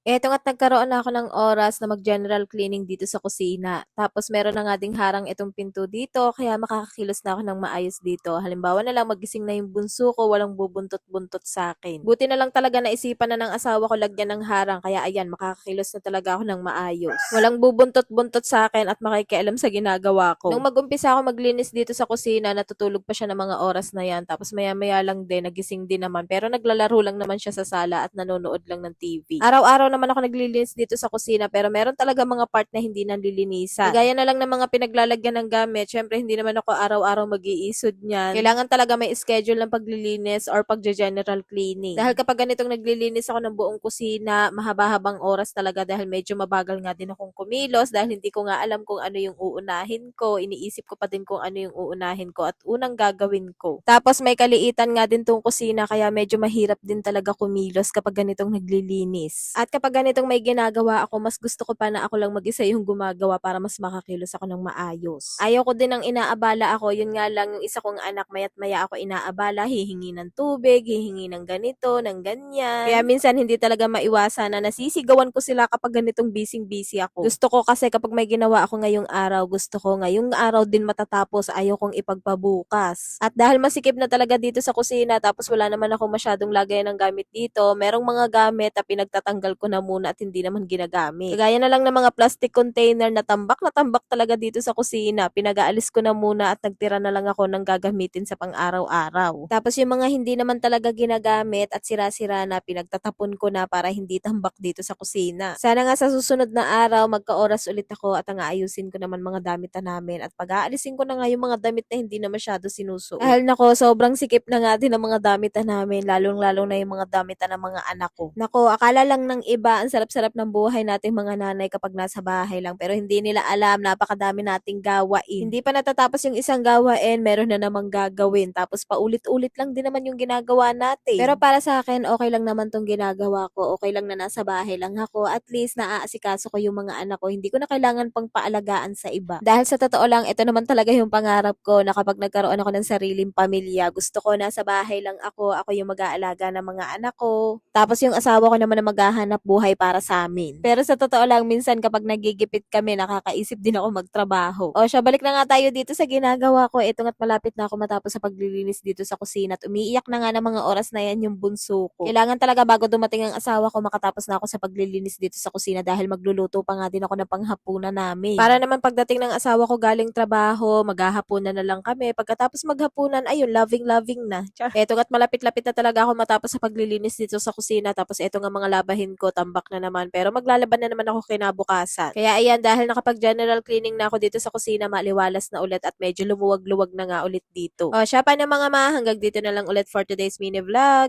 Eto nga't nagkaroon na ako ng oras na mag-general cleaning dito sa kusina. Tapos meron na nga ding harang itong pinto dito, kaya makakakilos na ako ng maayos dito. Halimbawa na lang magising na yung bunso ko, walang bubuntot-buntot sa akin. Buti na lang talaga naisipan na ng asawa ko lagyan ng harang, kaya ayan, makakakilos na talaga ako ng maayos. Walang bubuntot-buntot sa akin at makikialam sa ginagawa ko. Nung mag-umpisa ako maglinis dito sa kusina, natutulog pa siya ng mga oras na yan. Tapos maya-maya lang din, nagising din naman. Pero naglalaro lang naman siya sa sala at nanonood lang ng TV. Araw-araw naman ako naglilinis dito sa kusina pero meron talaga mga part na hindi nalilinisan. Gaya na lang ng mga pinaglalagyan ng gamit, syempre hindi naman ako araw-araw mag-iisod niyan. Kailangan talaga may schedule ng paglilinis or pagje-general cleaning. Dahil kapag ganitong naglilinis ako ng buong kusina, mahaba-habang oras talaga dahil medyo mabagal nga din akong kumilos dahil hindi ko nga alam kung ano yung uunahin ko. Iniisip ko pa din kung ano yung uunahin ko at unang gagawin ko. Tapos may kaliitan nga din tong kusina kaya medyo mahirap din talaga kumilos kapag ganitong naglilinis. At kapag ganitong may ginagawa ako, mas gusto ko pa na ako lang mag-isa yung gumagawa para mas makakilos ako ng maayos. Ayaw ko din ng inaabala ako, yun nga lang yung isa kong anak mayat maya ako inaabala, hihingi ng tubig, hihingi ng ganito, ng ganyan. Kaya minsan hindi talaga maiwasan na nasisigawan ko sila kapag ganitong busy ako. Gusto ko kasi kapag may ginawa ako ngayong araw, gusto ko ngayong araw din matatapos, ayaw kong ipagpabukas. At dahil masikip na talaga dito sa kusina, tapos wala naman ako masyadong lagayan ng gamit dito, merong mga gamit na pinagtatanggal ko na muna at hindi naman ginagamit. Kagaya na lang ng mga plastic container na tambak talaga dito sa kusina. Pinag-aalis ko na muna at nagtira na lang ako ng gagamitin sa pang-araw-araw. Tapos yung mga hindi naman talaga ginagamit at sira-sira na pinagtatapon ko na para hindi tambak dito sa kusina. Sana nga sa susunod na araw magka-oras ulit ako at ang aayusin ko naman mga damit na namin at pag-aalisin ko na nga yung mga damit na hindi na masyado sinusuot. Dahil nako, sobrang sikip na nga din ang mga damit na namin, lalong-lalo na yung mga damit na ng mga anak ko. Nako, akala lang ng iba ang sarap-sarap ng buhay nating mga nanay kapag nasa bahay lang pero hindi nila alam napakadami nating gawain. Hindi pa natatapos yung isang gawain, meron na namang gagawin tapos paulit-ulit lang din naman yung ginagawa natin. Pero para sa akin, okay lang naman tong ginagawa ko. Okay lang na nasa bahay lang ako. At least naaasikaso ko yung mga anak ko. Hindi ko na kailangan pang paalagaan sa iba. Dahil sa totoo lang, ito naman talaga yung pangarap ko na kapag nagkaroon ako ng sariling pamilya, gusto ko nasa bahay lang ako yung mag-aalaga ng mga anak ko. Tapos yung asawa ko naman na maghahanap buhay para sa amin. Pero sa totoo lang, minsan kapag nagigipit kami, nakakaisip din ako magtrabaho. O siya, balik na nga tayo dito sa ginagawa ko. Ito nga't malapit na ako matapos sa paglilinis dito sa kusina at umiiyak na nga ng mga oras na yan yung bunso ko. Kailangan talaga bago dumating ang asawa ko, makatapos na ako sa paglilinis dito sa kusina dahil magluluto pa nga din ako ng panghapunan namin. Para naman pagdating ng asawa ko galing trabaho, maghahapunan na lang kami. Pagkatapos maghapunan, ayun, loving-loving na. Char. Eto nga't malapit-lapit na talaga ako matapos sa paglilinis dito sa kusina. Tapos eto nga mga labahin ko, tambak na naman. Pero maglalaban na naman ako kinabukasan. Kaya ayan, dahil nakapag-general cleaning na ako dito sa kusina, maliwalas na ulit at medyo lumuwag-luwag na nga ulit dito. O siya pa na mga ma, hanggang dito na lang ulit for today's mini vlog.